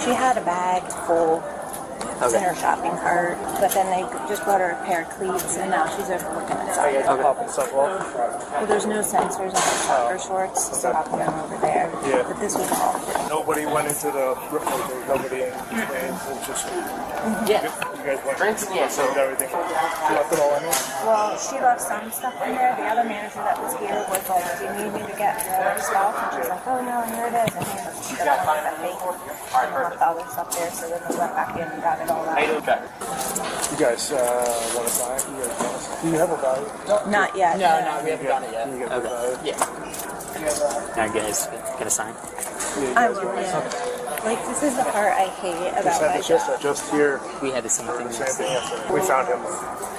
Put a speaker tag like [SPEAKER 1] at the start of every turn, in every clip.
[SPEAKER 1] She had a bag full. It's in her shopping cart, but then they just bought her a pair of cleats, and now she's overlooking at something. Well, there's no sensors on her soccer shorts, so I'll put them over there.
[SPEAKER 2] Yeah.
[SPEAKER 1] But this was all.
[SPEAKER 2] Nobody went into the nobody in just
[SPEAKER 3] Yeah.
[SPEAKER 2] you guys went
[SPEAKER 3] Drinks? Yeah, so
[SPEAKER 2] everything. She left it all in there?
[SPEAKER 1] Well, she left some stuff in there. The other manager that was here was like, "Do you need me to get more stuff?" And she's like, "Oh no, here it is." And she got one that fake and left the other stuff there. So then we went back in and got it all out.
[SPEAKER 3] okay.
[SPEAKER 2] You guys want to buy? Do you have a value?
[SPEAKER 1] Not yet.
[SPEAKER 3] No, we haven't done it yet.
[SPEAKER 2] You get the value?
[SPEAKER 3] Yeah. Now, guys, get a sign.
[SPEAKER 1] I will. Yeah. Like this is the part I hate about my job.
[SPEAKER 2] Just here.
[SPEAKER 3] We had the same thing.
[SPEAKER 2] Same thing yesterday. We found him.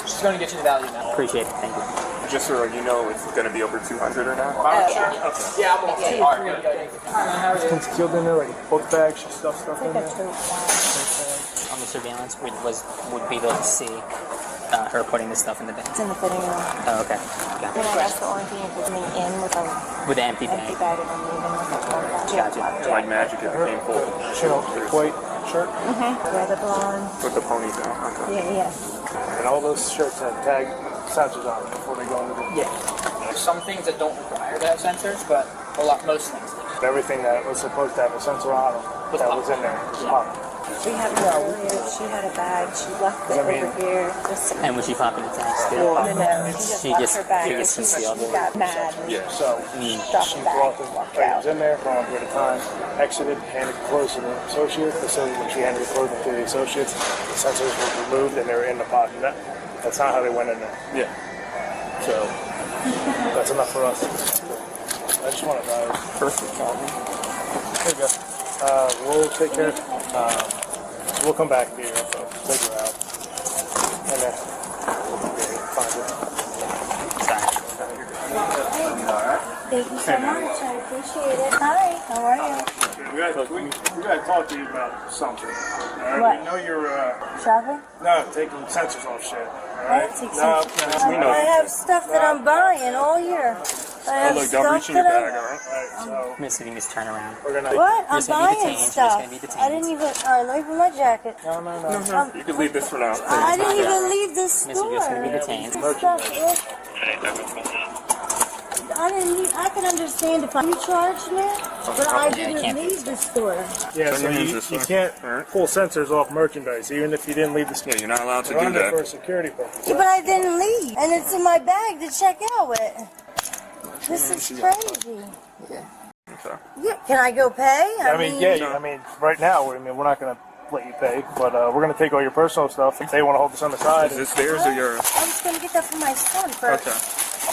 [SPEAKER 3] She's going to get you the value now. Appreciate it. Thank you.
[SPEAKER 4] Just so you know, it's going to be over 200 or not?
[SPEAKER 3] Yeah, I'm okay. All right, good.
[SPEAKER 2] It's killed in there, like book bag, she stuffed stuff in there.
[SPEAKER 3] On the surveillance, would be able to see her putting this stuff in the bag.
[SPEAKER 1] It's in the fitting room.
[SPEAKER 3] Oh, okay.
[SPEAKER 1] Then I guess the only thing is coming in with
[SPEAKER 3] With the empty
[SPEAKER 1] an
[SPEAKER 3] bag.
[SPEAKER 1] empty bag and then leaving with a full bag.
[SPEAKER 3] Gotcha.
[SPEAKER 4] Like magic, it became full.
[SPEAKER 2] White shirt.
[SPEAKER 1] Weather blonde.
[SPEAKER 4] With the ponytail. Okay.
[SPEAKER 1] Yeah.
[SPEAKER 2] And all those shirts have tag sensors on them before they go into the...
[SPEAKER 3] Yeah. There's some things that don't require to have sensors, but most things do.
[SPEAKER 2] Everything that was supposed to have a sensor on them that was in there was popped.
[SPEAKER 1] We had it earlier. She had a bag. She left it over here. Just
[SPEAKER 3] And was she popping the tags too?
[SPEAKER 1] no, she just left her bag.
[SPEAKER 3] she
[SPEAKER 1] And
[SPEAKER 3] just
[SPEAKER 1] she
[SPEAKER 3] concealed it.
[SPEAKER 1] got mad. And
[SPEAKER 4] Yeah.
[SPEAKER 2] So
[SPEAKER 1] stuffed
[SPEAKER 2] she
[SPEAKER 1] the bag
[SPEAKER 2] brought
[SPEAKER 1] and
[SPEAKER 2] the
[SPEAKER 1] walked
[SPEAKER 2] items
[SPEAKER 1] out.
[SPEAKER 2] in there for a period of time, exited, handed the clothes to the associate. So when she handed the clothing to the associates, the sensors were removed and they were in the pot. And that's not how they went in there.
[SPEAKER 4] Yeah.
[SPEAKER 2] So that's enough for us. I just want to know.
[SPEAKER 4] Perfect.
[SPEAKER 2] There you go. We'll take care. We'll come back to you, so figure out. And then find it.
[SPEAKER 1] Thank you so much. I appreciate it. Hi. How are you?
[SPEAKER 2] We gotta talk to you about something.
[SPEAKER 1] What?
[SPEAKER 2] We know you're
[SPEAKER 1] Shopping?
[SPEAKER 2] taking sensors off shit.
[SPEAKER 1] I take some. I have stuff that I'm buying all year. I have
[SPEAKER 4] Look, don't reach
[SPEAKER 1] stuff
[SPEAKER 4] in your
[SPEAKER 1] that
[SPEAKER 4] bag,
[SPEAKER 1] I'm.
[SPEAKER 4] alright?
[SPEAKER 2] So
[SPEAKER 3] Miss, if you can just turn around.
[SPEAKER 2] we're gonna.
[SPEAKER 1] What? I'm
[SPEAKER 3] You're just gonna be
[SPEAKER 1] buying
[SPEAKER 3] detained. You're just
[SPEAKER 1] stuff.
[SPEAKER 3] gonna be detained.
[SPEAKER 1] I didn't even. All right, let me put my jacket.
[SPEAKER 2] No.
[SPEAKER 4] You can leave this for now.
[SPEAKER 1] I didn't even leave the
[SPEAKER 3] Miss, you're just gonna be
[SPEAKER 1] store.
[SPEAKER 3] detained.
[SPEAKER 1] This stuff, I can understand if you charged me, but I didn't leave the store.
[SPEAKER 2] Yeah,
[SPEAKER 4] Then
[SPEAKER 2] so
[SPEAKER 4] you use this
[SPEAKER 2] you
[SPEAKER 4] one.
[SPEAKER 2] can't
[SPEAKER 4] Alright.
[SPEAKER 2] pull sensors off merchandise, even if you didn't leave the store.
[SPEAKER 4] Yeah, you're not allowed to
[SPEAKER 2] They're
[SPEAKER 4] do
[SPEAKER 2] on there for
[SPEAKER 4] that.
[SPEAKER 2] security purposes.
[SPEAKER 1] Yeah, but I didn't leave, and it's in my bag to check out with. This is crazy.
[SPEAKER 4] Okay.
[SPEAKER 1] Yeah, can I go pay?
[SPEAKER 2] I mean, right now, we're not going to let you pay, but we're going to take all your personal stuff. If they want to hold this on the side,
[SPEAKER 4] Is this theirs or yours?
[SPEAKER 1] I'm just gonna get that for my son first.
[SPEAKER 4] Okay.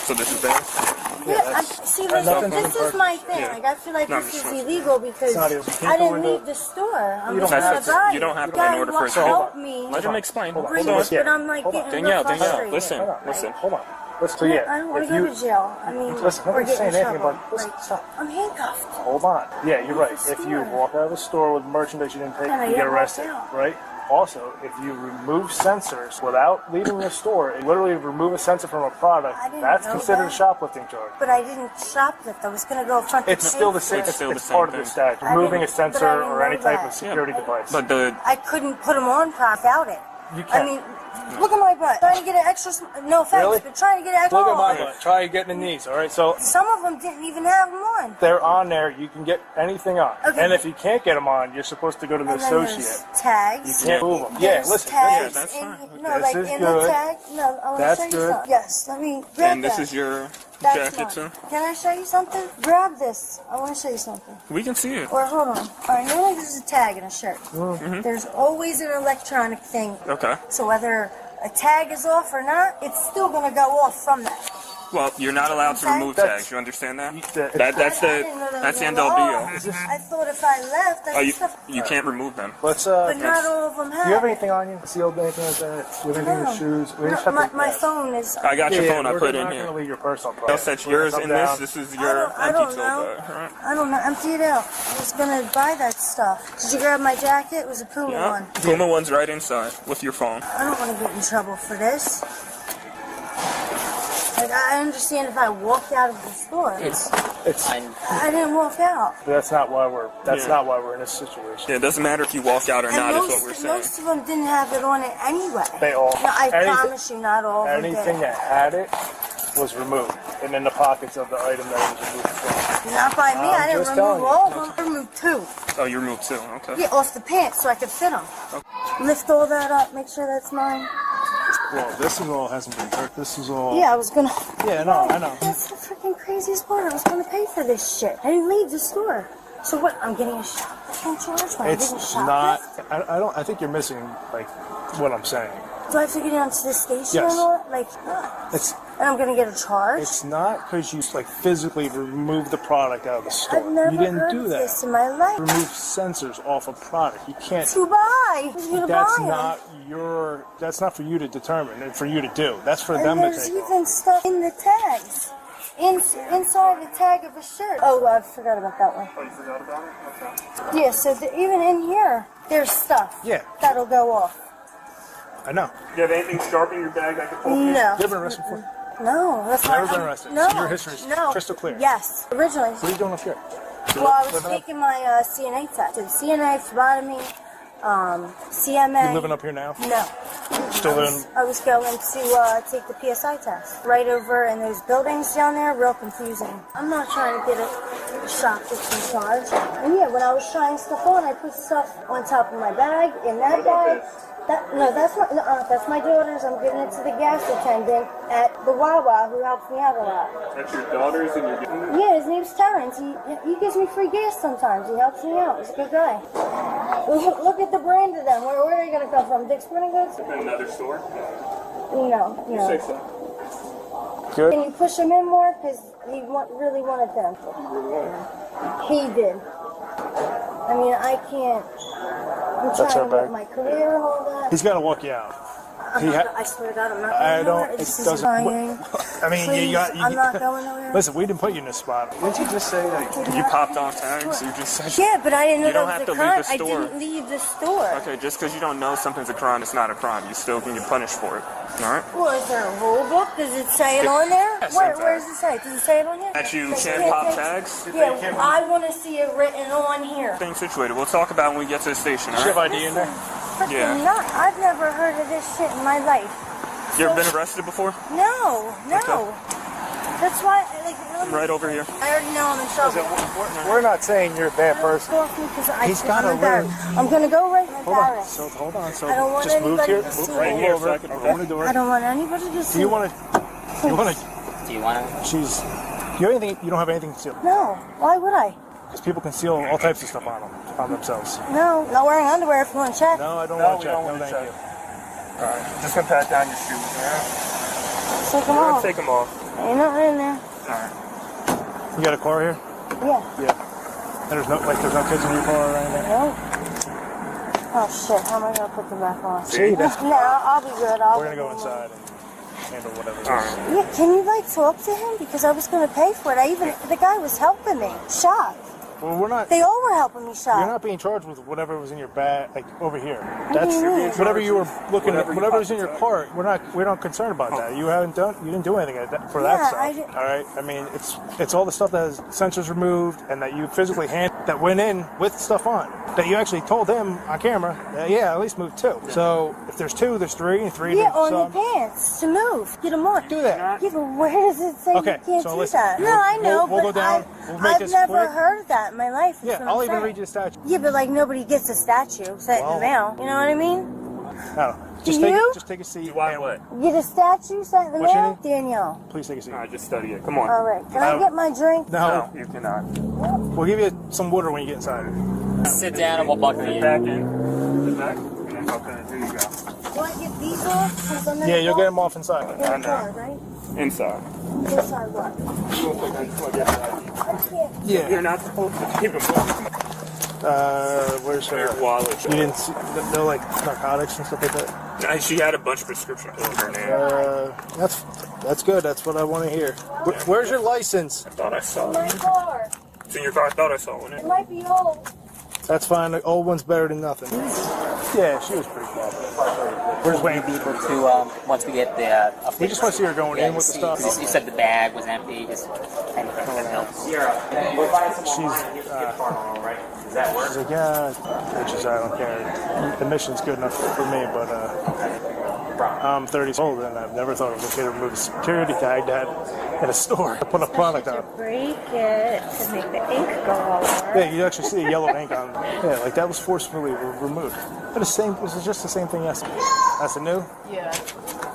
[SPEAKER 4] So this is theirs?
[SPEAKER 1] This is my thing.
[SPEAKER 4] Yeah.
[SPEAKER 1] Like, I feel like
[SPEAKER 4] No,
[SPEAKER 1] this
[SPEAKER 4] it's
[SPEAKER 1] is
[SPEAKER 4] fine.
[SPEAKER 1] illegal because
[SPEAKER 2] not illegal. You
[SPEAKER 1] I
[SPEAKER 2] can't go
[SPEAKER 1] didn't
[SPEAKER 2] into-
[SPEAKER 1] leave the store. I'm
[SPEAKER 2] You
[SPEAKER 1] just
[SPEAKER 2] don't
[SPEAKER 1] gonna
[SPEAKER 2] have
[SPEAKER 4] to-
[SPEAKER 1] buy
[SPEAKER 4] you don't have
[SPEAKER 1] it.
[SPEAKER 4] to in
[SPEAKER 1] God
[SPEAKER 4] order for
[SPEAKER 1] won't
[SPEAKER 4] it to
[SPEAKER 1] help me.
[SPEAKER 4] Let him explain.
[SPEAKER 1] Bring
[SPEAKER 2] Hold on.
[SPEAKER 1] this, but I'm like
[SPEAKER 2] Hold on.
[SPEAKER 1] getting real
[SPEAKER 4] Danielle,
[SPEAKER 1] frustrated.
[SPEAKER 4] listen.
[SPEAKER 2] Hold on. Listen, so yeah,
[SPEAKER 1] I don't want
[SPEAKER 2] if
[SPEAKER 1] to go
[SPEAKER 2] you
[SPEAKER 1] to jail. I mean,
[SPEAKER 2] listen,
[SPEAKER 1] or
[SPEAKER 2] nobody's
[SPEAKER 1] get
[SPEAKER 2] saying
[SPEAKER 1] in
[SPEAKER 2] anything
[SPEAKER 1] trouble.
[SPEAKER 2] about. Listen,
[SPEAKER 1] Like,
[SPEAKER 2] stop.
[SPEAKER 1] I'm handcuffed.
[SPEAKER 2] Hold on. Yeah, you're right.
[SPEAKER 1] the
[SPEAKER 2] If you
[SPEAKER 1] store.
[SPEAKER 2] walk out of a store with merchandise you didn't take,
[SPEAKER 1] And I
[SPEAKER 2] you get
[SPEAKER 1] get
[SPEAKER 2] arrested,
[SPEAKER 1] walked out.
[SPEAKER 2] right? Also, if you remove sensors without leaving the store, and literally remove a sensor from a product,
[SPEAKER 1] I didn't
[SPEAKER 2] that's
[SPEAKER 1] know
[SPEAKER 2] considered a
[SPEAKER 1] that.
[SPEAKER 2] shoplifting charge.
[SPEAKER 1] But I didn't shoplift. I was gonna go front.
[SPEAKER 2] It's
[SPEAKER 1] to
[SPEAKER 2] still the
[SPEAKER 1] pay
[SPEAKER 2] same.
[SPEAKER 1] for it.
[SPEAKER 4] still the
[SPEAKER 2] It's
[SPEAKER 4] same
[SPEAKER 2] part of the
[SPEAKER 4] thing.
[SPEAKER 2] statute.
[SPEAKER 1] I
[SPEAKER 2] Removing a
[SPEAKER 1] didn't- but
[SPEAKER 2] sensor
[SPEAKER 1] I didn't
[SPEAKER 2] or
[SPEAKER 1] know
[SPEAKER 2] any type
[SPEAKER 1] that.
[SPEAKER 2] of security device.
[SPEAKER 4] But the
[SPEAKER 1] I couldn't put them on without it.
[SPEAKER 2] You
[SPEAKER 1] I
[SPEAKER 2] can't.
[SPEAKER 1] mean, look at my butt. Trying to get an extra. No offense,
[SPEAKER 2] Really?
[SPEAKER 1] but trying to get an extra.
[SPEAKER 2] Look at my butt. Try getting in these. All right, so
[SPEAKER 1] Some of them didn't even have them on.
[SPEAKER 2] they're on there. You can get anything on.
[SPEAKER 1] Okay.
[SPEAKER 2] And if you can't get them on, you're supposed to go to the
[SPEAKER 1] And then
[SPEAKER 2] associate.
[SPEAKER 1] there's tags.
[SPEAKER 2] You can't move them. Yeah,
[SPEAKER 1] There's
[SPEAKER 2] listen.
[SPEAKER 1] tags
[SPEAKER 4] that's
[SPEAKER 1] in,
[SPEAKER 4] fine.
[SPEAKER 1] No,
[SPEAKER 2] This
[SPEAKER 1] like
[SPEAKER 2] is
[SPEAKER 1] in
[SPEAKER 2] good.
[SPEAKER 1] the tag. No, I want to
[SPEAKER 2] That's
[SPEAKER 1] show you
[SPEAKER 2] good.
[SPEAKER 1] something. Yes, let me grab
[SPEAKER 4] and this
[SPEAKER 1] that.
[SPEAKER 4] is your
[SPEAKER 1] That's
[SPEAKER 4] jacket,
[SPEAKER 1] mine.
[SPEAKER 4] too?
[SPEAKER 1] Can I show you something? Grab this. I want to show you something.
[SPEAKER 4] We can see it.
[SPEAKER 1] Or hold on. All right, normally this is a tag in a shirt.
[SPEAKER 2] Mm-hmm.
[SPEAKER 1] There's always an electronic thing.
[SPEAKER 4] Okay.
[SPEAKER 1] So whether a tag is off or not, it's still going to go off from that.
[SPEAKER 4] Well, you're not allowed to remove
[SPEAKER 2] That's-
[SPEAKER 4] tags. You understand that?
[SPEAKER 2] that-
[SPEAKER 4] That's
[SPEAKER 1] I didn't know that
[SPEAKER 4] that's the
[SPEAKER 1] was
[SPEAKER 4] end
[SPEAKER 1] a
[SPEAKER 4] all
[SPEAKER 1] law.
[SPEAKER 4] be all.
[SPEAKER 1] I thought if I left, that's
[SPEAKER 4] Oh, you
[SPEAKER 1] stuff.
[SPEAKER 4] can't remove them.
[SPEAKER 2] Let's
[SPEAKER 1] But not all of them have.
[SPEAKER 2] Do you have anything on you? Sealed anything like that? With anything in
[SPEAKER 1] No.
[SPEAKER 2] your shoes? We just
[SPEAKER 1] No,
[SPEAKER 2] have
[SPEAKER 1] my
[SPEAKER 2] to,
[SPEAKER 1] phone is.
[SPEAKER 4] I got your phone. I
[SPEAKER 2] we're
[SPEAKER 4] put it
[SPEAKER 2] not
[SPEAKER 4] in
[SPEAKER 2] gonna
[SPEAKER 4] here.
[SPEAKER 2] leave your personal phone.
[SPEAKER 4] Else that's
[SPEAKER 2] We're
[SPEAKER 4] yours
[SPEAKER 2] gonna
[SPEAKER 4] in
[SPEAKER 2] come
[SPEAKER 4] this.
[SPEAKER 2] down.
[SPEAKER 4] This is
[SPEAKER 1] I
[SPEAKER 4] your
[SPEAKER 1] don't
[SPEAKER 4] empty
[SPEAKER 1] know.
[SPEAKER 4] tool bag. All right.
[SPEAKER 1] I don't know. Empty it out. I was gonna buy that stuff. Did you grab my jacket? It was a Puma
[SPEAKER 4] Yeah.
[SPEAKER 1] one.
[SPEAKER 4] Puma one's right inside with your phone.
[SPEAKER 1] I don't want to get in trouble for this. Like, I understand if I walked out of the store.
[SPEAKER 3] It's
[SPEAKER 1] I didn't walk out.
[SPEAKER 2] That's not why we're in this situation.
[SPEAKER 4] Yeah, it doesn't matter if you walk out or not, is what we're saying.
[SPEAKER 1] Most of them didn't have it on it anyway.
[SPEAKER 2] They all.
[SPEAKER 1] No, I promise you, not all of them
[SPEAKER 2] Anything
[SPEAKER 1] did.
[SPEAKER 2] that had it was removed, and in the pockets of the item that it was removed from.
[SPEAKER 1] Not by me. I didn't
[SPEAKER 2] just
[SPEAKER 1] remove
[SPEAKER 2] telling you.
[SPEAKER 1] all of them. I removed 2.
[SPEAKER 4] Oh, you removed 2. Okay.
[SPEAKER 1] Yeah, off the pants so I could fit them. Okay. Lift all that up. Make sure that's mine.
[SPEAKER 2] Well, this is all hasn't been hurt. This is all.
[SPEAKER 1] Yeah, I was gonna.
[SPEAKER 2] Yeah, no, I know.
[SPEAKER 1] That's the freaking craziest part. I was gonna pay for this shit. I didn't leave the store. So what? I'm getting a shoplifting charge when I didn't
[SPEAKER 2] It's
[SPEAKER 1] shoplift?
[SPEAKER 2] not. I don't. I think you're missing like what I'm saying.
[SPEAKER 1] Do I have to get down to the station
[SPEAKER 2] Yes.
[SPEAKER 1] and all? Like,
[SPEAKER 2] It's
[SPEAKER 1] and I'm gonna get a charge?
[SPEAKER 2] it's not because you like physically removed the product out of the store.
[SPEAKER 1] I've never
[SPEAKER 2] You didn't
[SPEAKER 1] heard
[SPEAKER 2] do
[SPEAKER 1] of
[SPEAKER 2] that.
[SPEAKER 1] this in my life.
[SPEAKER 2] Remove sensors off a product. You can't.
[SPEAKER 1] To buy. Who's gonna
[SPEAKER 2] That's
[SPEAKER 1] buy 'em?
[SPEAKER 2] not your. That's not for you to determine. And for you to do. That's for
[SPEAKER 1] And
[SPEAKER 2] them to
[SPEAKER 1] there's
[SPEAKER 2] take.
[SPEAKER 1] even stuff in the tags. Inside the tag of a shirt. Oh, I forgot about that one.
[SPEAKER 4] Oh, you forgot about it? Okay.
[SPEAKER 1] Yeah, so even in here, there's stuff.
[SPEAKER 2] Yeah.
[SPEAKER 1] That'll go off.
[SPEAKER 2] I know.
[SPEAKER 4] Do you have anything sharp in your bag I could pull?
[SPEAKER 2] You
[SPEAKER 1] No.
[SPEAKER 2] ever been arrested before?
[SPEAKER 1] No, that's
[SPEAKER 2] Never
[SPEAKER 1] not.
[SPEAKER 2] been arrested.
[SPEAKER 1] No.
[SPEAKER 2] So your history is crystal clear.
[SPEAKER 1] Yes. Originally.
[SPEAKER 2] What are you doing up here?
[SPEAKER 1] Well, I was
[SPEAKER 2] Living up-
[SPEAKER 1] taking my CNA test. Did CNA, phlebotomy, CMA.
[SPEAKER 2] You living up here now?
[SPEAKER 1] No.
[SPEAKER 2] Still living?
[SPEAKER 1] I was going to take the PSI test. Right over in those buildings down there, real confusing. I'm not trying to get a shoplifting charge. And yeah, when I was trying stuff on, I put stuff on top of my bag, in that bag. That's my daughter's. I'm giving it to the gas attendant at the Wawa who helps me out a lot.
[SPEAKER 4] That's your daughter's and you're giving it?
[SPEAKER 1] Yeah, his name's Terrence. He gives me free gas sometimes. He helps me out. He's a good guy. Look at the brand of them. Where are they going to come from? Dick's Sporting Goods?
[SPEAKER 4] Another store?
[SPEAKER 1] No.
[SPEAKER 4] You say so.
[SPEAKER 2] Good.
[SPEAKER 1] Can you push him in more? Because he really wanted them. He did. I mean, I can't. I'm
[SPEAKER 2] That's
[SPEAKER 1] trying to
[SPEAKER 2] our
[SPEAKER 1] make
[SPEAKER 2] bag.
[SPEAKER 1] my career and all that.
[SPEAKER 2] He's got to walk you out.
[SPEAKER 1] I swear to God, I'm not
[SPEAKER 2] I
[SPEAKER 1] going
[SPEAKER 2] don't.
[SPEAKER 1] nowhere.
[SPEAKER 2] It
[SPEAKER 1] This is
[SPEAKER 2] doesn't.
[SPEAKER 1] lying.
[SPEAKER 2] I mean,
[SPEAKER 1] Please,
[SPEAKER 2] you got.
[SPEAKER 1] I'm not going nowhere.
[SPEAKER 2] Listen, we didn't put you in this spot. Didn't you just say that?
[SPEAKER 4] You popped off tags? You just said.
[SPEAKER 1] Yeah, but I didn't know
[SPEAKER 4] You don't
[SPEAKER 1] that
[SPEAKER 4] have
[SPEAKER 1] was
[SPEAKER 4] to
[SPEAKER 1] a
[SPEAKER 4] leave
[SPEAKER 1] crime.
[SPEAKER 4] the
[SPEAKER 1] I
[SPEAKER 4] store.
[SPEAKER 1] didn't leave the store.
[SPEAKER 4] Okay, just because you don't know something's a crime, it's not a crime. You still can get punished for it. Alright?
[SPEAKER 1] Well, is there a rule book? Does it say it on there?
[SPEAKER 4] Yes,
[SPEAKER 1] Where does it say? Does it say it on here?
[SPEAKER 4] That you
[SPEAKER 1] Does it
[SPEAKER 4] can't
[SPEAKER 1] say
[SPEAKER 4] pop
[SPEAKER 1] it?
[SPEAKER 4] tags?
[SPEAKER 1] Yeah, I want to see it written on here.
[SPEAKER 4] Thing situated. We'll talk about it when we get to the station,
[SPEAKER 2] Do you have
[SPEAKER 4] alright?
[SPEAKER 2] ID in there?
[SPEAKER 1] Freaking
[SPEAKER 4] Yeah.
[SPEAKER 1] not. I've never heard of this shit in my life.
[SPEAKER 4] You ever been arrested before?
[SPEAKER 1] No.
[SPEAKER 4] Okay.
[SPEAKER 1] That's why, like,
[SPEAKER 4] Right over here.
[SPEAKER 1] I already know I'm in trouble.
[SPEAKER 2] We're not saying you're a bad person. He's got a
[SPEAKER 1] embarrassed. I'm gonna go right now.
[SPEAKER 2] Hold on. So hold on. So
[SPEAKER 1] I don't want
[SPEAKER 2] just move
[SPEAKER 1] anybody
[SPEAKER 2] here.
[SPEAKER 1] to see
[SPEAKER 2] Move
[SPEAKER 1] me.
[SPEAKER 2] right
[SPEAKER 4] here,
[SPEAKER 2] over.
[SPEAKER 4] so I can-
[SPEAKER 2] Open the door.
[SPEAKER 1] I don't want anybody to see.
[SPEAKER 2] Do you
[SPEAKER 1] me.
[SPEAKER 2] want to? You want to?
[SPEAKER 3] Do you want to?
[SPEAKER 2] She's. You have anything? You don't have anything concealed.
[SPEAKER 1] No. Why would I?
[SPEAKER 2] Because people conceal all types of stuff on themselves.
[SPEAKER 1] No. Not wearing underwear if you want to check.
[SPEAKER 2] No, I don't
[SPEAKER 4] No,
[SPEAKER 2] want
[SPEAKER 4] we
[SPEAKER 2] to check.
[SPEAKER 4] don't
[SPEAKER 2] No,
[SPEAKER 4] want to
[SPEAKER 2] thank
[SPEAKER 4] check.
[SPEAKER 2] you.
[SPEAKER 4] Alright. Just gonna pat down your shoes, alright?
[SPEAKER 1] Take them off.
[SPEAKER 4] Take them off.
[SPEAKER 1] Ain't nothing in there.
[SPEAKER 4] Alright.
[SPEAKER 2] You got a car here?
[SPEAKER 1] Yeah.
[SPEAKER 2] Yeah. And there's no kids in your car or anything.
[SPEAKER 1] No. Oh shit! How am I gonna put them back on?
[SPEAKER 2] See, that's.
[SPEAKER 1] No, I'll be good.
[SPEAKER 2] We're gonna go inside and handle whatever.
[SPEAKER 4] Alright.
[SPEAKER 1] Yeah, can you like talk to him because I was gonna pay for it. The guy was helping me shop.
[SPEAKER 2] Well, we're not.
[SPEAKER 1] They all were helping me shop.
[SPEAKER 2] You're not being charged with whatever was in your bag, like over here.
[SPEAKER 1] do
[SPEAKER 2] That's
[SPEAKER 1] you mean?
[SPEAKER 2] whatever you were looking at.
[SPEAKER 4] Whatever you
[SPEAKER 2] Whatever was in your
[SPEAKER 4] popped
[SPEAKER 2] cart. We're not concerned about that. You didn't do anything for
[SPEAKER 1] Yeah,
[SPEAKER 2] that
[SPEAKER 1] I
[SPEAKER 2] stuff.
[SPEAKER 1] did-
[SPEAKER 2] All right. I mean, it's all the stuff that has sensors removed and that you physically that went in with stuff on. That you actually told him on camera. That, yeah, at least move 2. So if there's 2, there's 3, and 3.
[SPEAKER 1] Yeah,
[SPEAKER 2] there's
[SPEAKER 1] on
[SPEAKER 2] some.
[SPEAKER 1] your pants to move. Get them on.
[SPEAKER 2] Do that.
[SPEAKER 1] Yeah, but where does it say
[SPEAKER 2] Okay,
[SPEAKER 1] you can't
[SPEAKER 2] so
[SPEAKER 1] do
[SPEAKER 2] listen,
[SPEAKER 1] that?
[SPEAKER 2] we'll-
[SPEAKER 1] No, I know,
[SPEAKER 2] we'll go
[SPEAKER 1] but
[SPEAKER 2] down, we'll make
[SPEAKER 1] I've
[SPEAKER 2] this
[SPEAKER 1] never
[SPEAKER 2] quick.
[SPEAKER 1] heard of that in my life.
[SPEAKER 2] Yeah, I'll even read you the statute.
[SPEAKER 1] Yeah, but like nobody gets a statue sent in the mail. You know what I mean?
[SPEAKER 2] No,
[SPEAKER 1] Do you?
[SPEAKER 2] just take a seat.
[SPEAKER 4] You want
[SPEAKER 2] and-
[SPEAKER 4] what?
[SPEAKER 1] Get a statue sent in the
[SPEAKER 2] What's your
[SPEAKER 1] mail?
[SPEAKER 2] name?
[SPEAKER 1] Danielle.
[SPEAKER 2] Please take a seat.
[SPEAKER 4] Alright, just study it. Come on.
[SPEAKER 1] All right. Can I get my drink?
[SPEAKER 2] No,
[SPEAKER 4] No, you cannot.
[SPEAKER 2] we'll give you some water when you get inside.
[SPEAKER 3] Sit down and we'll buckle you.
[SPEAKER 4] Back in. The back? Okay, here you go.
[SPEAKER 1] Do I get these off? 'Cause I'm in
[SPEAKER 2] Yeah,
[SPEAKER 1] the
[SPEAKER 2] you'll
[SPEAKER 1] car?
[SPEAKER 2] get them off inside.
[SPEAKER 1] In the
[SPEAKER 4] I know.
[SPEAKER 1] car, right?
[SPEAKER 4] Inside.
[SPEAKER 1] Inside what? I can't.
[SPEAKER 2] Yeah.
[SPEAKER 4] You're not supposed to keep them.
[SPEAKER 2] Where's
[SPEAKER 4] Your
[SPEAKER 2] her?
[SPEAKER 4] wallet.
[SPEAKER 2] You didn't see, they're like narcotics and stuff like that.
[SPEAKER 4] She had a bunch of prescription pills in her name.
[SPEAKER 2] That's good. That's what I want to hear. Where's your license?
[SPEAKER 4] I thought I saw
[SPEAKER 1] My
[SPEAKER 4] it.
[SPEAKER 1] car.
[SPEAKER 4] It's in your car. I thought I saw one.
[SPEAKER 1] It might be old.
[SPEAKER 2] That's fine. The old one's better than nothing. Yeah, she was pretty cooperative. We're just waiting.
[SPEAKER 3] Be able to, once we get the update.
[SPEAKER 2] We just want to see her going in with the stuff.
[SPEAKER 3] You said the bag was empty. Just anything that helps.
[SPEAKER 2] She's like, yeah, which is, I don't care. The mission's good enough for me, but I'm 30 years old and I've never thought it was okay to remove a security tag that at a store to put a product on.
[SPEAKER 1] Break it to make the ink go all over.
[SPEAKER 2] Yeah, you actually see yellow ink on. Yeah, like that was forcefully removed. But this is just the same thing yesterday. That's the new?
[SPEAKER 1] Yeah.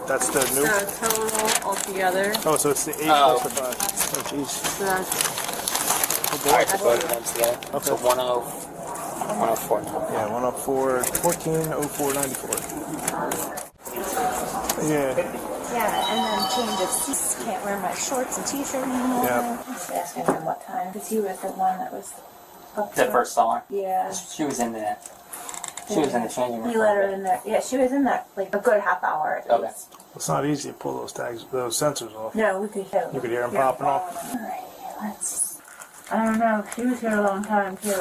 [SPEAKER 2] That's the new?
[SPEAKER 1] So total altogether.
[SPEAKER 2] Oh, so it's the 8 plus the 5. Oh, jeez.
[SPEAKER 1] So that's
[SPEAKER 3] Alright, so both of them together.
[SPEAKER 2] Okay.
[SPEAKER 3] So 104 now.
[SPEAKER 2] Yeah, 104, 1404.94. Yeah.
[SPEAKER 1] yeah, and then change of seats. Can't wear my shorts and t-shirt anymore.
[SPEAKER 2] Yeah.
[SPEAKER 1] I was asking him what time, because he was the one that was up
[SPEAKER 3] The
[SPEAKER 1] to
[SPEAKER 3] first saw her.
[SPEAKER 1] Yeah.
[SPEAKER 3] She was in the. She was in the changing room.
[SPEAKER 1] He let her in there. Yeah, she was in there like a good half hour at
[SPEAKER 3] Okay.
[SPEAKER 1] least.
[SPEAKER 2] It's not easy to pull those tags, those sensors off.
[SPEAKER 1] No, we could hear.
[SPEAKER 2] You could hear them popping off.
[SPEAKER 1] Alright, let's. I don't know. She was here a long time too.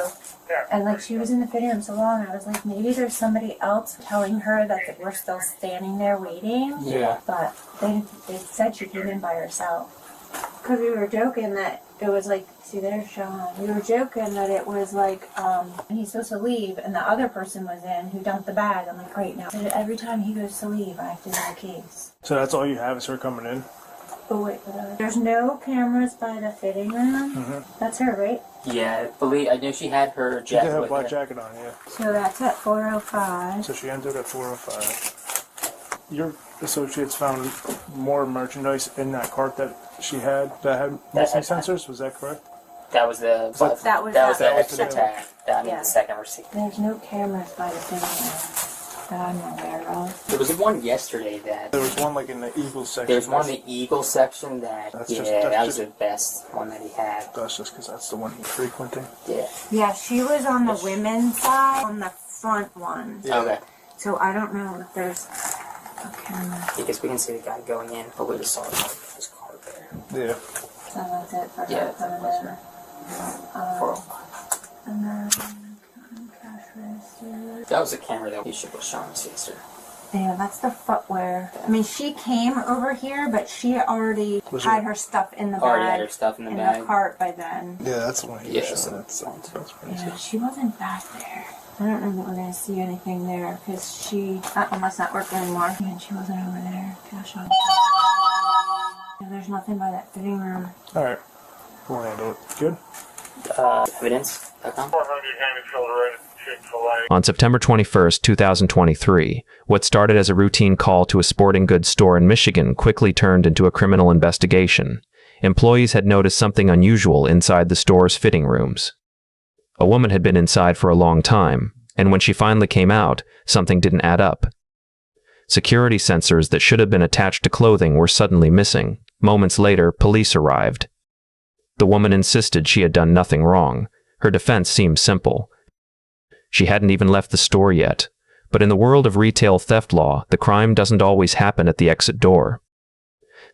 [SPEAKER 1] And like she was in the fitting room so long, I was like, maybe there's somebody else telling her that we're still standing there waiting.
[SPEAKER 3] Yeah.
[SPEAKER 1] But they said she came in by herself. Because we were joking that it was like, see there's Sean. We were joking that it was like, he's supposed to leave and the other person was in who dumped the bag. I'm like, great now. So every time he goes to leave, I have to do the case.
[SPEAKER 2] So that's all you have is her coming in?
[SPEAKER 1] Oh wait, there's no cameras by the fitting room.
[SPEAKER 2] Mm-hmm.
[SPEAKER 1] That's her, right?
[SPEAKER 3] Yeah, I knew she had her jacket.
[SPEAKER 2] She did have a
[SPEAKER 3] with
[SPEAKER 2] black
[SPEAKER 3] her.
[SPEAKER 2] jacket on, yeah.
[SPEAKER 1] So that's at 4:05.
[SPEAKER 2] So she entered at 4:05. Your associates found more merchandise in that cart that she had that had missing sensors. Was that correct?
[SPEAKER 3] That was the.
[SPEAKER 1] That was
[SPEAKER 3] the
[SPEAKER 1] the
[SPEAKER 3] extra
[SPEAKER 1] second.
[SPEAKER 3] tag. I mean,
[SPEAKER 1] Yeah.
[SPEAKER 3] the second receipt.
[SPEAKER 1] There's no cameras by the fitting room that I'm aware of.
[SPEAKER 3] There was one yesterday that.
[SPEAKER 2] There was one like in the Eagles section.
[SPEAKER 3] There's one in the Eagle section that.
[SPEAKER 2] That's
[SPEAKER 3] Yeah,
[SPEAKER 2] just- that's
[SPEAKER 3] that was
[SPEAKER 2] just-
[SPEAKER 3] the best one that he had.
[SPEAKER 2] That's just because that's the one he's frequenting.
[SPEAKER 3] Yeah.
[SPEAKER 1] Yeah, she was on the women's side, on the front one.
[SPEAKER 2] Yeah.
[SPEAKER 3] Okay.
[SPEAKER 1] So I don't know if there's a camera.
[SPEAKER 3] Because we can see the guy going in, but we just saw his car there.
[SPEAKER 2] Yeah.
[SPEAKER 1] So that's it for
[SPEAKER 3] Yeah,
[SPEAKER 1] her
[SPEAKER 3] that's
[SPEAKER 1] coming
[SPEAKER 3] it.
[SPEAKER 1] in. And then cash register.
[SPEAKER 3] That was a camera that we should have shown us yesterday.
[SPEAKER 1] Yeah, that's the footwear. I mean, she came over here, but she already
[SPEAKER 2] Was
[SPEAKER 1] had
[SPEAKER 2] it-
[SPEAKER 1] her stuff in the bag.
[SPEAKER 3] Already had her stuff in the bag.
[SPEAKER 1] cart by then.
[SPEAKER 2] Yeah, that's the one he was
[SPEAKER 3] Yeah,
[SPEAKER 2] showing.
[SPEAKER 3] so
[SPEAKER 2] That's pretty
[SPEAKER 1] Yeah,
[SPEAKER 2] good.
[SPEAKER 1] she wasn't back there. I don't know that we're gonna see anything there because she must not work anymore. And she wasn't over there. Cash on. Yeah, there's nothing by that fitting room.
[SPEAKER 2] All right. We'll handle it. Good?
[SPEAKER 3] Evidence.com.
[SPEAKER 5] On September 21, 2023, what started as a routine call to a sporting goods store in Michigan quickly turned into a criminal investigation. Employees had noticed something unusual inside the store's fitting rooms. A woman had been inside for a long time, and when she finally came out, something didn't add up. Security sensors that should have been attached to clothing were suddenly missing. Moments later, police arrived. The woman insisted she had done nothing wrong. Her defense seemed simple. She hadn't even left the store yet. But in the world of retail theft law, the crime doesn't always happen at the exit door.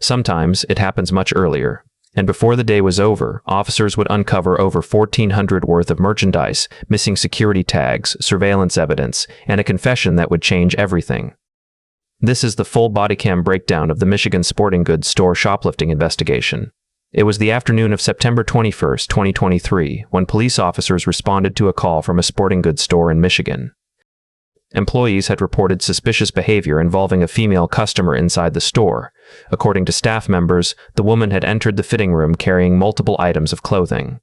[SPEAKER 5] Sometimes it happens much earlier, and before the day was over, officers would uncover over $1,400 worth of merchandise, missing security tags, surveillance evidence, and a confession that would change everything. This is the full bodycam breakdown of the Michigan sporting goods store shoplifting investigation. It was the afternoon of September 21, 2023, when police officers responded to a call from a sporting goods store in Michigan. Employees had reported suspicious behavior involving a female customer inside the store. According to staff members, the woman had entered the fitting room carrying multiple items of clothing.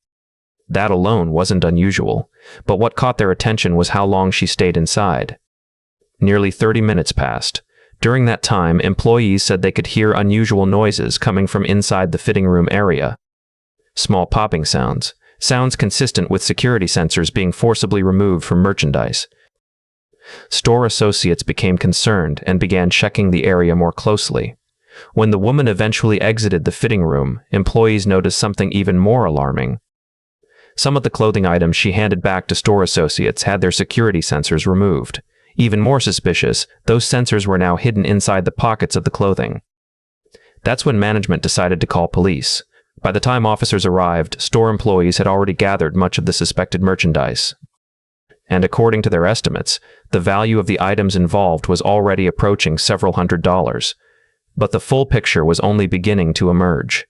[SPEAKER 5] That alone wasn't unusual, but what caught their attention was how long she stayed inside. Nearly 30 minutes passed. During that time, employees said they could hear unusual noises coming from inside the fitting room area. Small popping sounds, sounds consistent with security sensors being forcibly removed from merchandise. Store associates became concerned and began checking the area more closely. When the woman eventually exited the fitting room, employees noticed something even more alarming. Some of the clothing items she handed back to store associates had their security sensors removed. Even more suspicious, those sensors were now hidden inside the pockets of the clothing. That's when management decided to call police. By the time officers arrived, store employees had already gathered much of the suspected merchandise. and according to their estimates, the value of the items involved was already approaching several $100s. But the full picture was only beginning to emerge.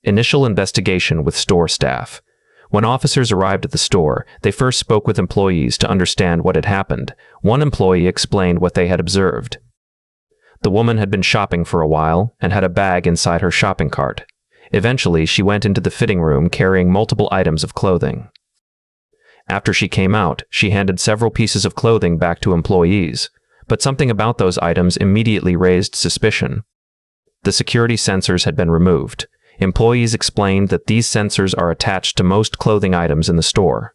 [SPEAKER 5] Initial investigation with store staff. When officers arrived at the store, they first spoke with employees to understand what had happened. One employee explained what they had observed. The woman had been shopping for a while and had a bag inside her shopping cart. Eventually, she went into the fitting room carrying multiple items of clothing. After she came out, she handed several pieces of clothing back to employees, but something about those items immediately raised suspicion. The security sensors had been removed. Employees explained that these sensors are attached to most clothing items in the store.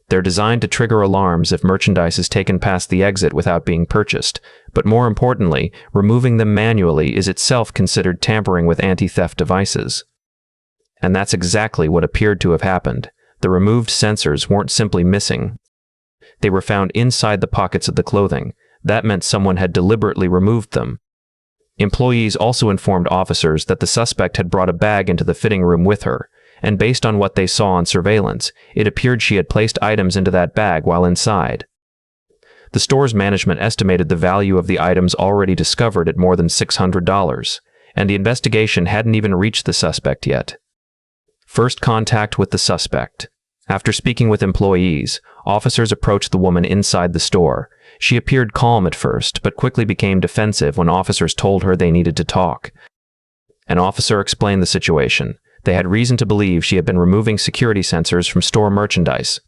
[SPEAKER 5] They're designed to trigger alarms if merchandise is taken past the exit without being purchased, but more importantly, removing them manually is itself considered tampering with anti-theft devices. And that's exactly what appeared to have happened. The removed sensors weren't simply missing. They were found inside the pockets of the clothing. That meant someone had deliberately removed them. Employees also informed officers that the suspect had brought a bag into the fitting room with her, and based on what they saw on surveillance, it appeared she had placed items into that bag while inside. The store's management estimated the value of the items already discovered at more than $600, and the investigation hadn't even reached the suspect yet. First contact with the suspect. After speaking with employees, officers approached the woman inside the store. She appeared calm at first, but quickly became defensive when officers told her they needed to talk. An officer explained the situation. They had reason to believe she had been removing security sensors from store merchandise.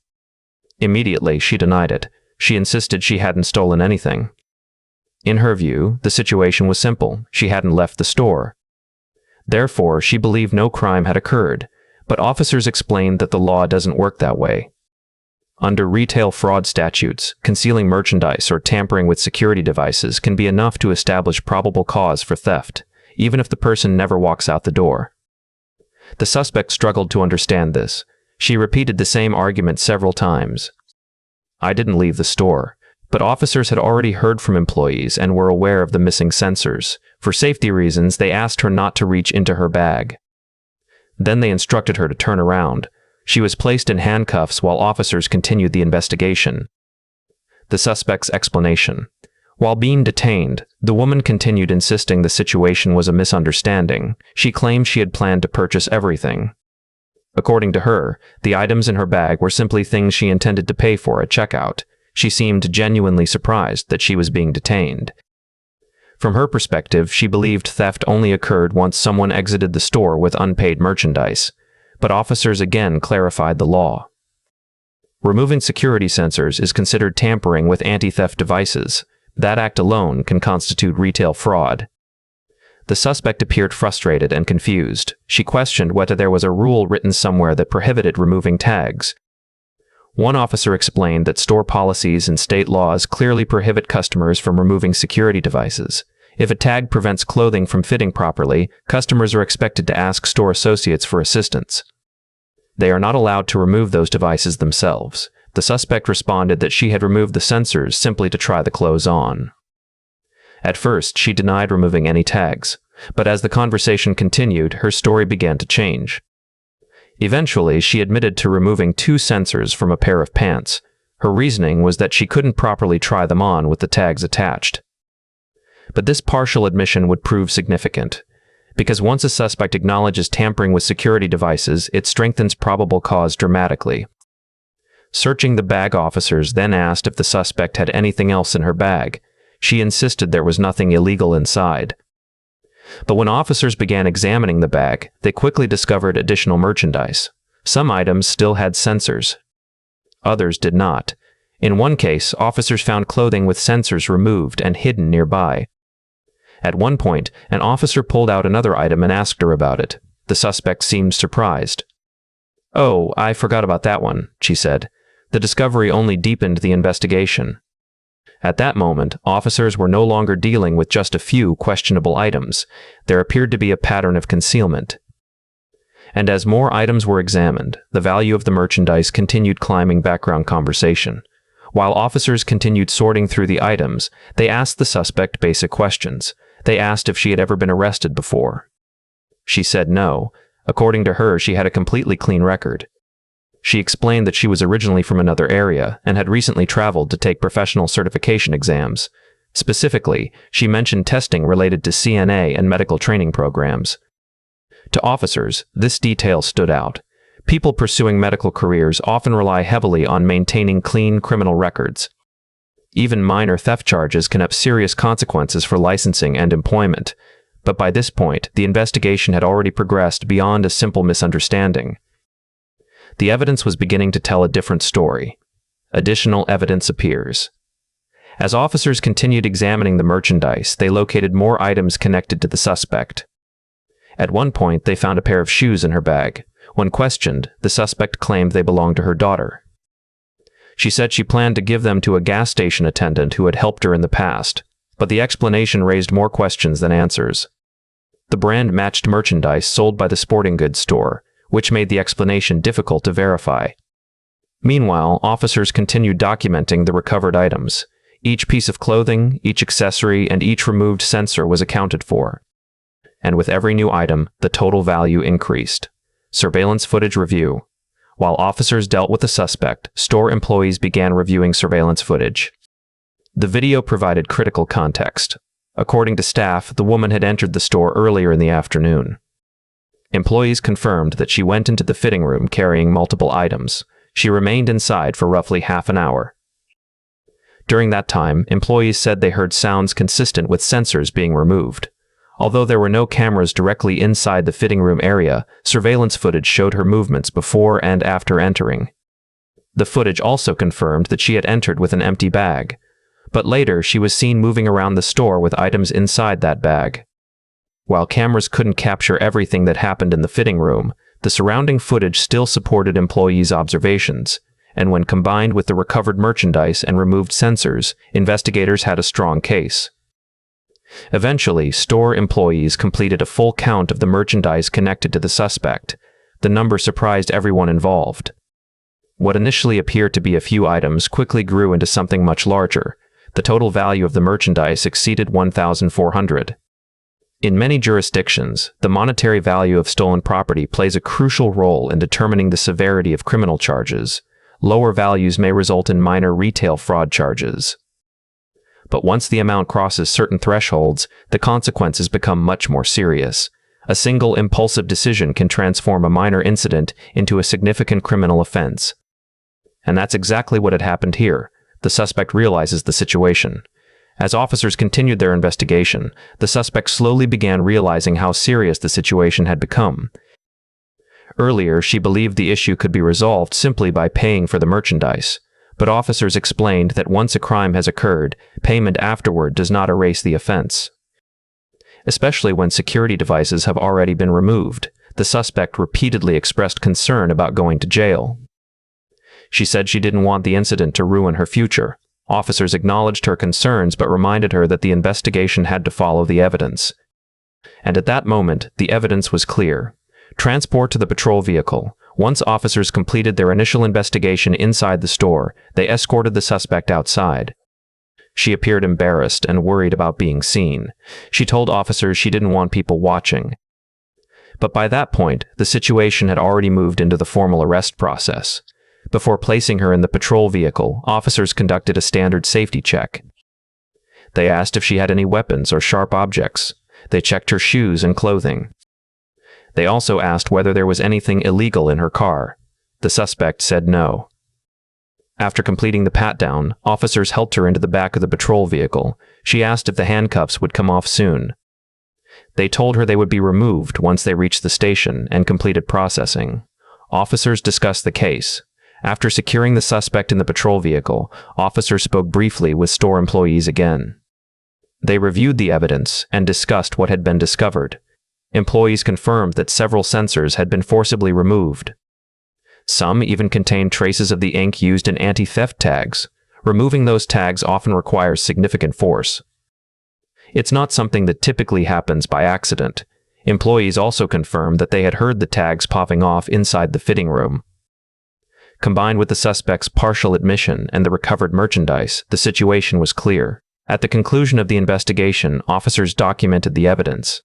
[SPEAKER 5] Immediately, she denied it. She insisted she hadn't stolen anything. In her view, the situation was simple. She hadn't left the store. Therefore, she believed no crime had occurred. But officers explained that the law doesn't work that way. Under retail fraud statutes, concealing merchandise or tampering with security devices can be enough to establish probable cause for theft, even if the person never walks out the door. The suspect struggled to understand this. She repeated the same argument several times. I didn't leave the store, but officers had already heard from employees and were aware of the missing sensors. For safety reasons, they asked her not to reach into her bag. Then they instructed her to turn around. She was placed in handcuffs while officers continued the investigation. The suspect's explanation. While being detained, the woman continued insisting the situation was a misunderstanding. She claimed she had planned to purchase everything. According to her, the items in her bag were simply things she intended to pay for at checkout. She seemed genuinely surprised that she was being detained. From her perspective, she believed theft only occurred once someone exited the store with unpaid merchandise, but officers again clarified the law. Removing security sensors is considered tampering with anti-theft devices. That act alone can constitute retail fraud. The suspect appeared frustrated and confused. She questioned whether there was a rule written somewhere that prohibited removing tags. One officer explained that store policies and state laws clearly prohibit customers from removing security devices. If a tag prevents clothing from fitting properly, customers are expected to ask store associates for assistance. They are not allowed to remove those devices themselves. The suspect responded that she had removed the sensors simply to try the clothes on. At first, she denied removing any tags, but as the conversation continued, her story began to change. Eventually, she admitted to removing 2 sensors from a pair of pants. Her reasoning was that she couldn't properly try them on with the tags attached. But this partial admission would prove significant, because once a suspect acknowledges tampering with security devices, it strengthens probable cause dramatically. Searching the bag, officers then asked if the suspect had anything else in her bag. She insisted there was nothing illegal inside. But when officers began examining the bag, they quickly discovered additional merchandise. Some items still had sensors. Others did not. In one case, officers found clothing with sensors removed and hidden nearby. At one point, an officer pulled out another item and asked her about it. The suspect seemed surprised. "Oh, I forgot about that one," she said. The discovery only deepened the investigation. At that moment, officers were no longer dealing with just a few questionable items. There appeared to be a pattern of concealment. And as more items were examined, the value of the merchandise continued climbing background conversation. While officers continued sorting through the items, they asked the suspect basic questions. They asked if she had ever been arrested before. She said no. According to her, she had a completely clean record. She explained that she was originally from another area and had recently traveled to take professional certification exams. Specifically, she mentioned testing related to CNA and medical training programs. To officers, this detail stood out. People pursuing medical careers often rely heavily on maintaining clean criminal records. Even minor theft charges can have serious consequences for licensing and employment. But by this point, the investigation had already progressed beyond a simple misunderstanding. The evidence was beginning to tell a different story. Additional evidence appears. As officers continued examining the merchandise, they located more items connected to the suspect. At one point, they found a pair of shoes in her bag. When questioned, the suspect claimed they belonged to her daughter. She said she planned to give them to a gas station attendant who had helped her in the past, but the explanation raised more questions than answers. The brand matched merchandise sold by the sporting goods store, which made the explanation difficult to verify. Meanwhile, officers continued documenting the recovered items. Each piece of clothing, each accessory, and each removed sensor was accounted for. And with every new item, the total value increased. Surveillance footage review. While officers dealt with the suspect, store employees began reviewing surveillance footage. The video provided critical context. According to staff, the woman had entered the store earlier in the afternoon. Employees confirmed that she went into the fitting room carrying multiple items. She remained inside for roughly half an hour. During that time, employees said they heard sounds consistent with sensors being removed. Although there were no cameras directly inside the fitting room area, surveillance footage showed her movements before and after entering. The footage also confirmed that she had entered with an empty bag, but later she was seen moving around the store with items inside that bag. While cameras couldn't capture everything that happened in the fitting room, the surrounding footage still supported employees' observations, and when combined with the recovered merchandise and removed sensors, investigators had a strong case. Eventually, store employees completed a full count of the merchandise connected to the suspect. The number surprised everyone involved. What initially appeared to be a few items quickly grew into something much larger. The total value of the merchandise exceeded $1,400. In many jurisdictions, the monetary value of stolen property plays a crucial role in determining the severity of criminal charges. Lower values may result in minor retail fraud charges. But once the amount crosses certain thresholds, the consequences become much more serious. A single impulsive decision can transform a minor incident into a significant criminal offense. And that's exactly what had happened here. The suspect realizes the situation. As officers continued their investigation, the suspect slowly began realizing how serious the situation had become. Earlier, she believed the issue could be resolved simply by paying for the merchandise, but officers explained that once a crime has occurred, payment afterward does not erase the offense. Especially when security devices have already been removed, the suspect repeatedly expressed concern about going to jail. She said she didn't want the incident to ruin her future. Officers acknowledged her concerns but reminded her that the investigation had to follow the evidence. And at that moment, the evidence was clear. Transport to the patrol vehicle. Once officers completed their initial investigation inside the store, they escorted the suspect outside. She appeared embarrassed and worried about being seen. She told officers she didn't want people watching. But by that point, the situation had already moved into the formal arrest process. Before placing her in the patrol vehicle, officers conducted a standard safety check. They asked if she had any weapons or sharp objects. They checked her shoes and clothing. They also asked whether there was anything illegal in her car. The suspect said no. After completing the pat-down, officers helped her into the back of the patrol vehicle. She asked if the handcuffs would come off soon. They told her they would be removed once they reached the station and completed processing. Officers discussed the case. After securing the suspect in the patrol vehicle, officers spoke briefly with store employees again. They reviewed the evidence and discussed what had been discovered. Employees confirmed that several sensors had been forcibly removed. Some even contained traces of the ink used in anti-theft tags. Removing those tags often requires significant force. It's not something that typically happens by accident. Employees also confirmed that they had heard the tags popping off inside the fitting room. Combined with the suspect's partial admission and the recovered merchandise, the situation was clear. At the conclusion of the investigation, officers documented the evidence.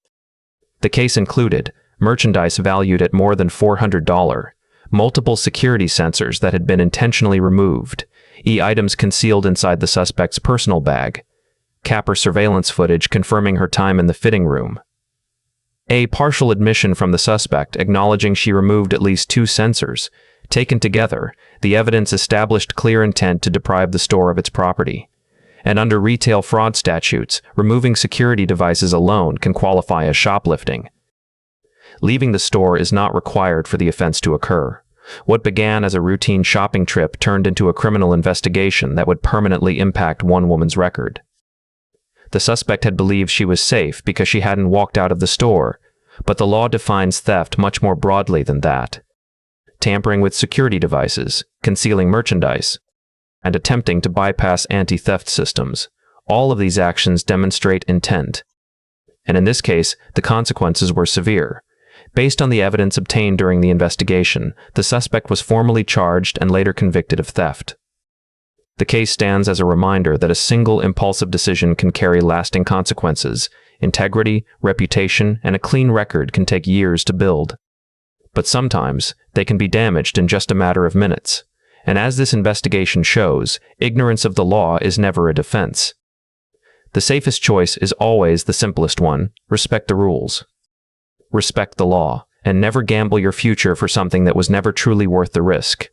[SPEAKER 5] The case included merchandise valued at more than $400, multiple security sensors that had been intentionally removed, items concealed inside the suspect's personal bag, capper surveillance footage confirming her time in the fitting room, a partial admission from the suspect acknowledging she removed at least 2 sensors. Taken together, the evidence established clear intent to deprive the store of its property. And under retail fraud statutes, removing security devices alone can qualify as shoplifting. Leaving the store is not required for the offense to occur. What began as a routine shopping trip turned into a criminal investigation that would permanently impact one woman's record. The suspect had believed she was safe because she hadn't walked out of the store, but the law defines theft much more broadly than that. Tampering with security devices, concealing merchandise, and attempting to bypass anti-theft systems. All of these actions demonstrate intent. And in this case, the consequences were severe. Based on the evidence obtained during the investigation, the suspect was formally charged and later convicted of theft. The case stands as a reminder that a single impulsive decision can carry lasting consequences. Integrity, reputation, and a clean record can take years to build. But sometimes, they can be damaged in just a matter of minutes. And as this investigation shows, ignorance of the law is never a defense. The safest choice is always the simplest one: respect the rules. Respect the law, and never gamble your future for something that was never truly worth the risk.